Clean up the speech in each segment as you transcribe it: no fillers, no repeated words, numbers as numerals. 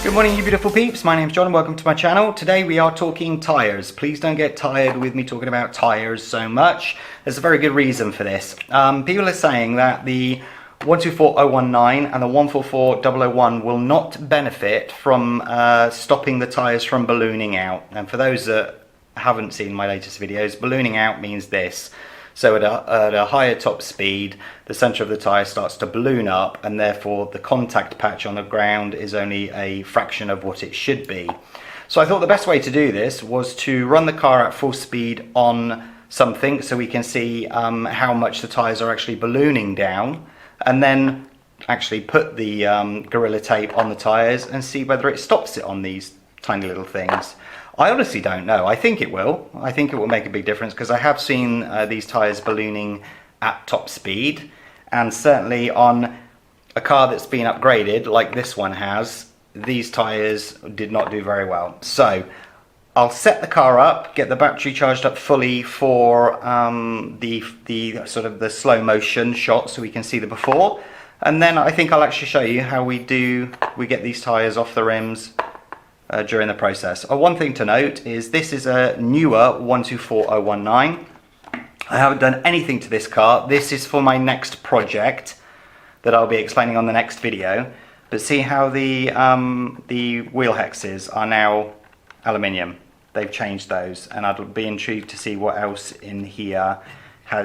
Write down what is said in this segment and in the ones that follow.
Good morning, you beautiful peeps. My name's John and welcome to my channel. Today we are talking tyres. Please don't get tired with me talking about tyres so much. There's a very good reason for this. People are saying that the 124019 and the 144001 will not benefit from stopping the tyres from ballooning out. And for those that haven't seen my latest videos, ballooning out means this. So at a higher top speed, the centre of the tyre starts to balloon up, and therefore the contact patch on the ground is only a fraction of what it should be. So I thought the best way to do this was to run the car at full speed on something so we can see how much the tyres are actually ballooning down, and then actually put the Gorilla Tape on the tyres and see whether it stops it on these tiny little things. I honestly don't know. I think it will. I think it will make a big difference because I have seen these tyres ballooning at top speed, and certainly on a car that's been upgraded like this one has, these tyres did not do very well. So I'll set the car up, get the battery charged up fully for the sort of the slow motion shot so we can see the before, and then I think I'll actually show you how we get these tyres off the rims during the process. One thing to note is this is a newer 124019. I haven't done anything to this car. This is for my next project that I'll be explaining on the next video. But see how the wheel hexes are now aluminium. They've changed those, and I'd be intrigued to see what else in here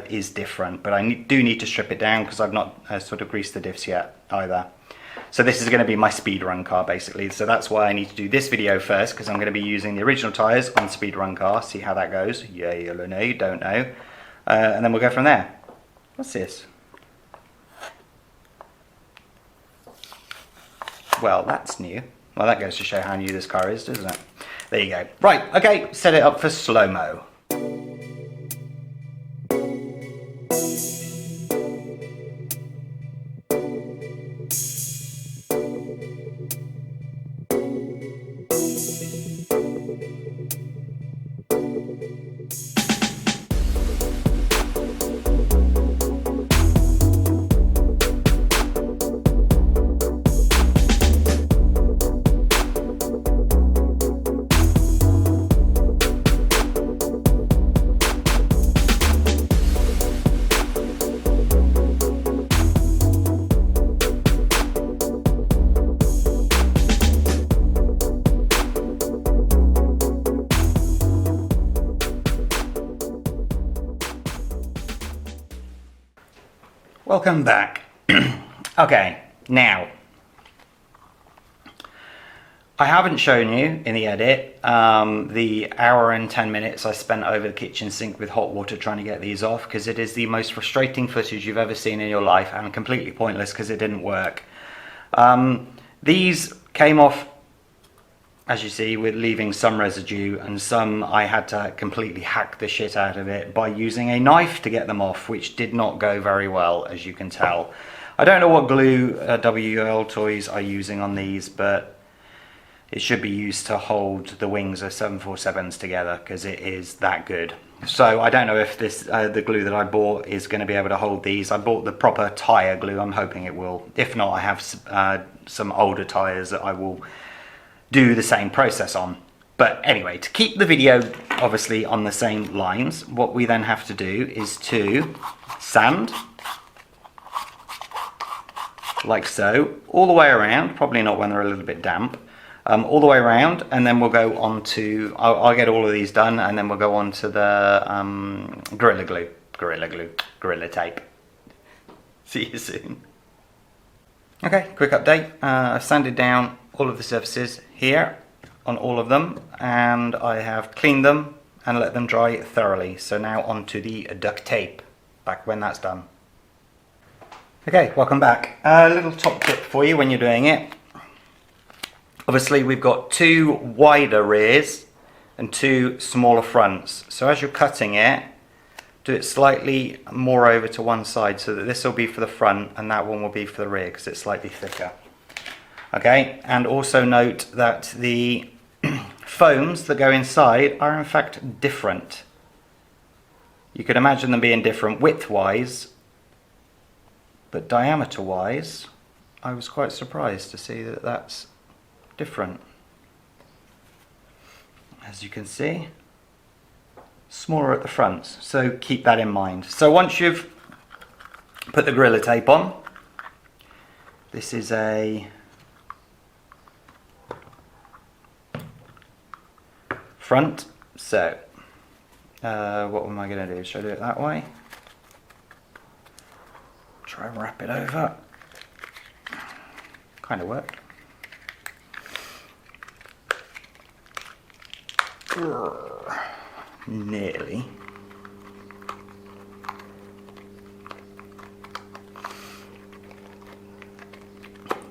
is different. But I do need to strip it down because I've not sort of greased the diffs yet either. So this is going to be my speed run car basically. So that's why I need to do this video first, because I'm going to be using the original tyres on speed run car. See how that goes. Yeah, you'll know, you don't know. And then we'll go from there. What's this? Well, that's new. Well, that goes to show how new this car is, doesn't it? There you go. Right, okay, set it up for slow-mo. Welcome back. Okay, now I haven't shown you in the edit the hour and 10 minutes I spent over the kitchen sink with hot water trying to get these off, because it is the most frustrating footage you've ever seen in your life and completely pointless because it didn't work. These came off, as you see, with leaving some residue, and some I had to completely hack the shit out of it by using a knife to get them off, which did not go very well, as you can tell. I don't know what glue WLToys are using on these, but it should be used to hold the wings of 747s together because it is that good. So I don't know if this the glue that I bought is going to be able to hold these. I bought the proper tyre glue. I'm hoping it will. If not, I have some older tyres that I will do the same process on. But anyway, to keep the video obviously on the same lines, what we then have to do is to sand, like so, all the way around, probably not when they're a little bit damp, all the way around, and then we'll go on to, I'll get all of these done, and then we'll go on to the Gorilla Tape. See you soon. Okay, quick update. I've sanded down all of the surfaces here on all of them, and I have cleaned them and let them dry thoroughly. So now onto the duct tape, back when that's done. Okay, welcome back. A little top tip for you when you're doing it. Obviously we've got two wider rears and two smaller fronts. So as you're cutting it, do it slightly more over to one side so that this will be for the front and that one will be for the rear because it's slightly thicker. Okay, and also note that the foams that go inside are in fact different. You could imagine them being different width-wise, but diameter-wise, I was quite surprised to see that that's different. As you can see, smaller at the front, so keep that in mind. So once you've put the Gorilla Tape on, this is a front, so what am I going to do? Should I do it that way? Try and wrap it over. Kind of worked. Nearly.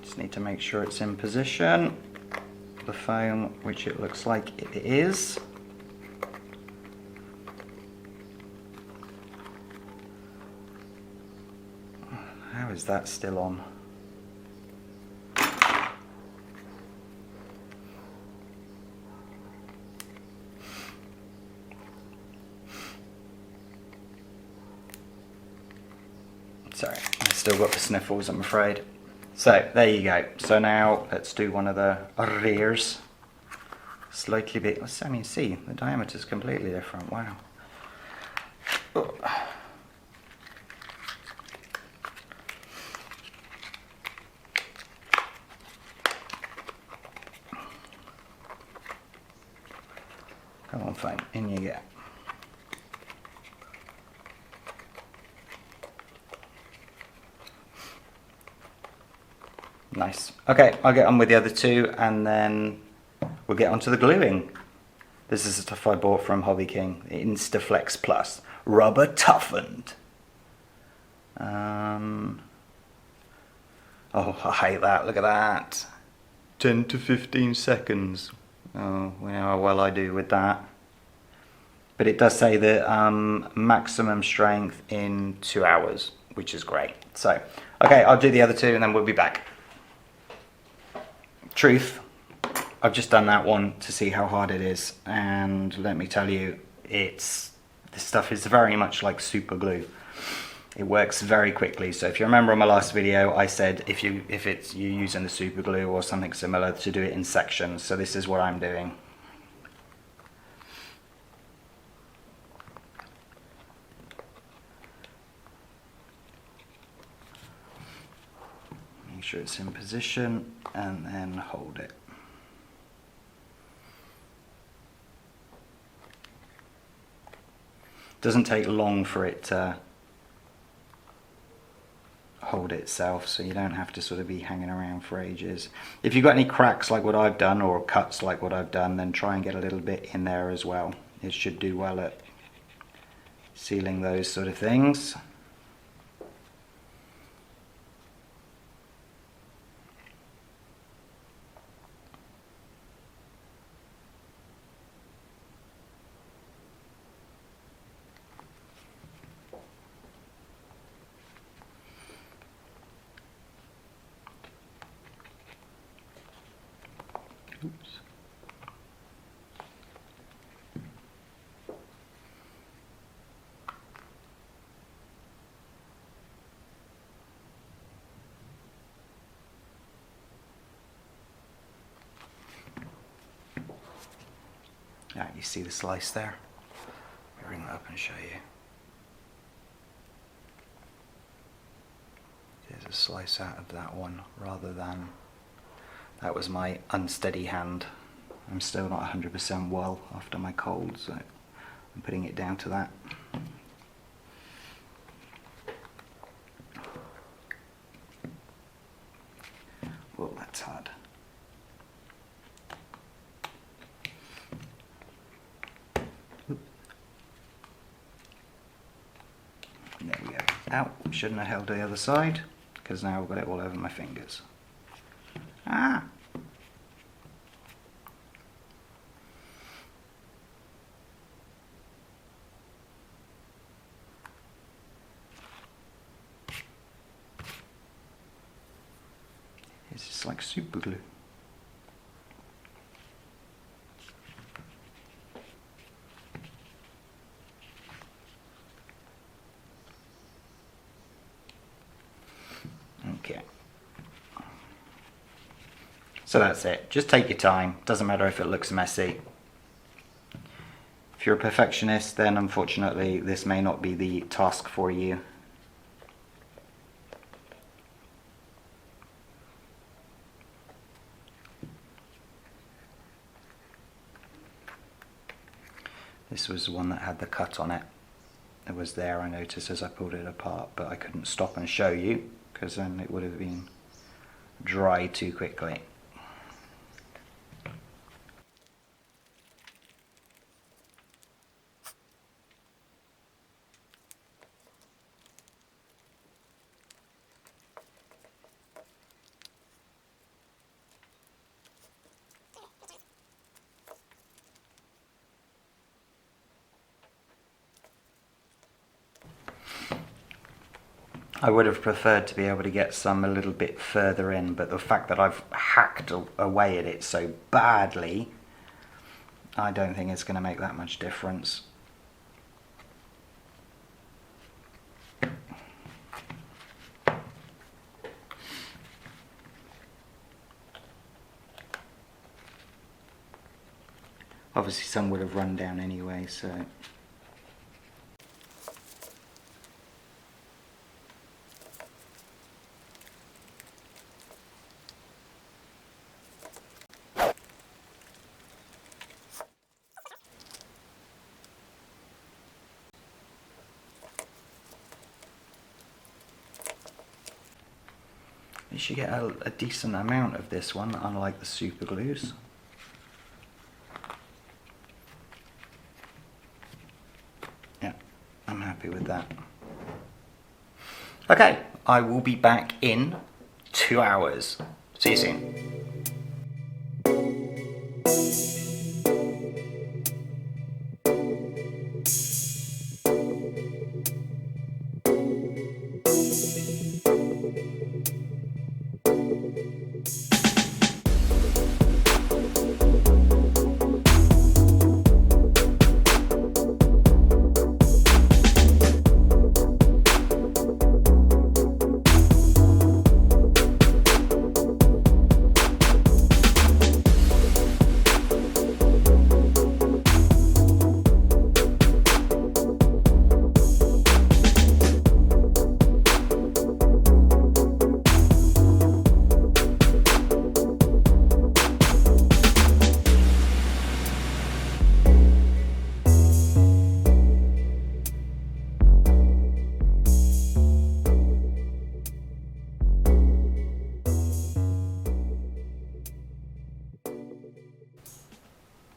Just need to make sure it's in position. The foam, which it looks like it is. How is that still on? Sorry, I've still got the sniffles, I'm afraid. So, there you go. So now, let's do one of the rears. Slightly bit, I mean, see, the diameter is completely different, wow. Oh. Come on, fine, in you get. Nice. Okay, I'll get on with the other two and then we'll get onto the gluing. This is the stuff I bought from Hobby King, Instaflex Plus, rubber toughened. Oh, I hate that, look at that. 10 to 15 seconds. Oh, we know how well I do with that. But it does say that maximum strength in 2 hours, which is great. So, okay, I'll do the other two and then we'll be back. Truth, I've just done that one to see how hard it is, and let me tell you, this stuff is very much like super glue. It works very quickly. So if you remember on my last video, I said if you're using the super glue or something similar, to do it in sections. So this is what I'm doing. Make sure it's in position and then hold it. Doesn't take long for it to hold itself, so you don't have to sort of be hanging around for ages. If you've got any cracks like what I've done or cuts like what I've done, then try and get a little bit in there as well. It should do well at sealing those sort of things. Oops. Ah, you see the slice there? Let me bring that up and show you. There's a slice out of that one rather than... That was my unsteady hand. I'm still not 100% well after my cold, so I'm putting it down to that. Whoa, that's hard. There we go. Ow, shouldn't have held the other side, because now I've got it all over my fingers. Ah! It's just like super glue. Okay. So that's it. Just take your time. Doesn't matter if it looks messy. If you're a perfectionist, then unfortunately this may not be the task for you. This was the one that had the cut on it. It was there, I noticed, as I pulled it apart, but I couldn't stop and show you because then it would have been dry too quickly. I would have preferred to be able to get some a little bit further in, but the fact that I've hacked away at it so badly, I don't think it's going to make that much difference. Obviously some would have run down anyway, so... You should get a decent amount of this one, unlike the super glues. Yeah, I'm happy with that. Okay, I will be back in 2 hours. See you soon.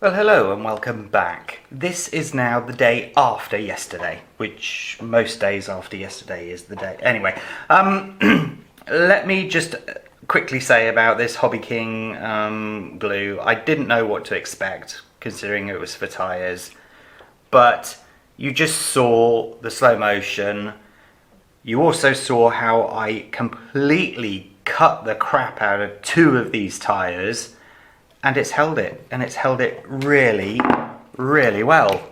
Well, hello and welcome back. This is now the day after yesterday, which most days after yesterday is the day. Anyway, let me just quickly say about this Hobby King glue. I didn't know what to expect, considering it was for tyres, but you just saw the slow motion. You also saw how I completely cut the crap out of 2 of these tyres. And it's held it, and it's held it really, really well.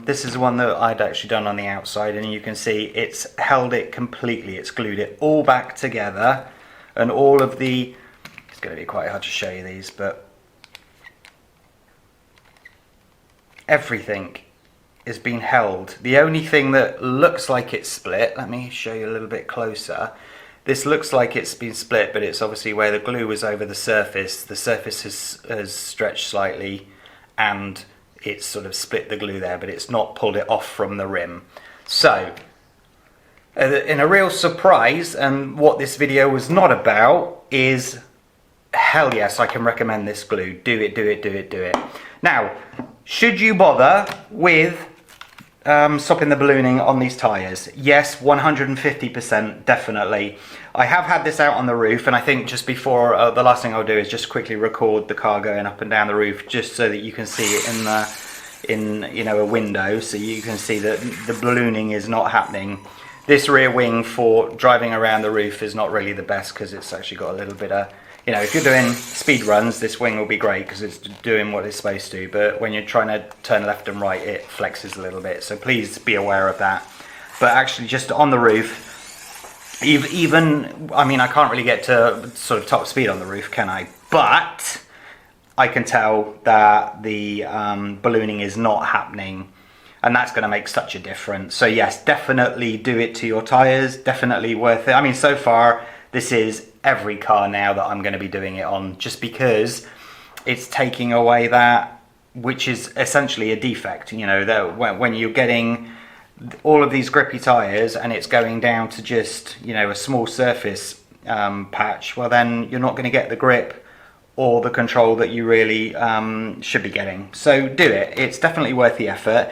This is the one that I'd actually done on the outside, and you can see it's held it completely. It's glued it all back together, and all of the... It's going to be quite hard to show you these, but everything is being held. The only thing that looks like it's split, let me show you a little bit closer. This looks like it's been split, but it's obviously where the glue was over the surface. The surface has stretched slightly and it's sort of split the glue there, but it's not pulled it off from the rim. So, in a real surprise, and what this video was not about, is hell yes, I can recommend this glue. Do it, do it, do it, do it. Now, should you bother with stopping the ballooning on these tyres? Yes, 150%, definitely. I have had this out on the roof, and I think just before, the last thing I'll do is just quickly record the car going up and down the roof, just so that you can see it in you know, a window, so you can see that the ballooning is not happening. This rear wing for driving around the roof is not really the best, because it's actually got a little bit of, you know, if you're doing speed runs, this wing will be great because it's doing what it's supposed to, but when you're trying to turn left and right, it flexes a little bit, so please be aware of that. But actually, just on the roof, Even, I mean, I can't really get to sort of top speed on the roof, can I? But I can tell that the ballooning is not happening, and that's going to make such a difference. So yes, definitely do it to your tires. Definitely worth it. I mean, so far this is every car now that I'm going to be doing it on, just because it's taking away that, which is essentially a defect. You know, that when you're getting all of these grippy tires and it's going down to just, you know, a small surface patch, well then you're not going to get the grip or the control that you really should be getting. So do it. It's definitely worth the effort.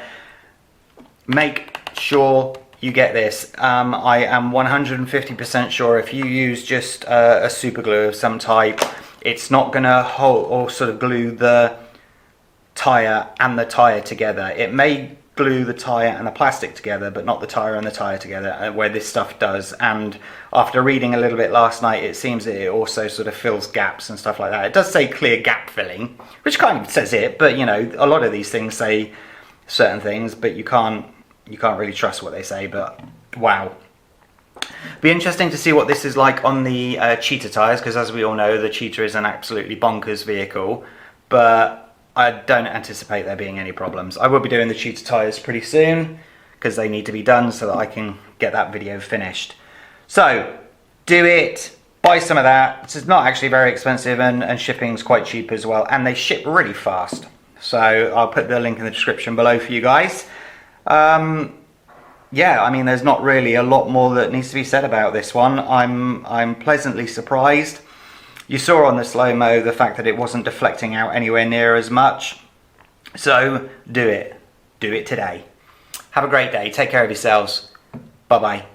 Make sure you get this. I am 150% sure if you use just a super glue of some type, it's not going to hold or sort of glue the tire and the tire together. It may glue the tire and the plastic together, but not the tire and the tire together, where this stuff does. And after reading a little bit last night, it seems that it also sort of fills gaps and stuff like that. It does say clear gap filling, which kind of says it, but you know, a lot of these things say certain things, but you can't really trust what they say. But wow, be interesting to see what this is like on the Cheetah tires, because as we all know, the Cheetah is an absolutely bonkers vehicle, but I don't anticipate there being any problems. I will be doing the Cheetah tyres pretty soon because they need to be done so that I can get that video finished. So do it, buy some of that. It's not actually very expensive, and shipping's quite cheap as well, and they ship really fast. So I'll put the link in the description below for you guys. Yeah, I mean, there's not really a lot more that needs to be said about this one. I'm pleasantly surprised. You saw on the slow-mo the fact that it wasn't deflecting out anywhere near as much. So do it. Do it today. Have a great day. Take care of yourselves. Bye-bye.